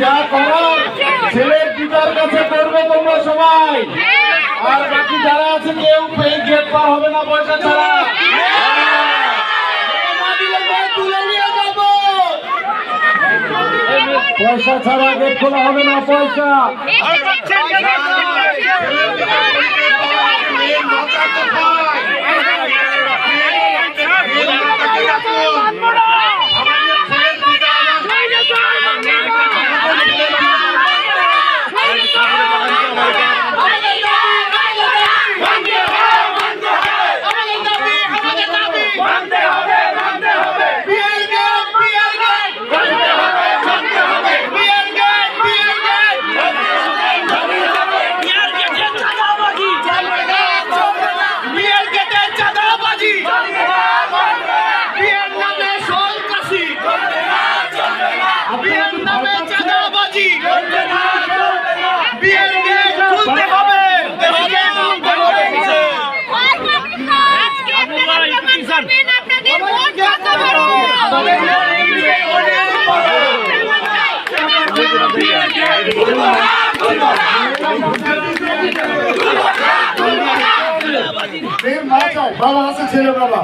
যা করার ছেলের পিতার কাছে করবে তোমরা সবাই। আর বাকি যারা আছে কেউ গেট পার হবে না পয়সা ছাড়া। পয়সা ছাড়া গেট খোলা হবে না। পয়সা বাবা আছে ছেলে বাবা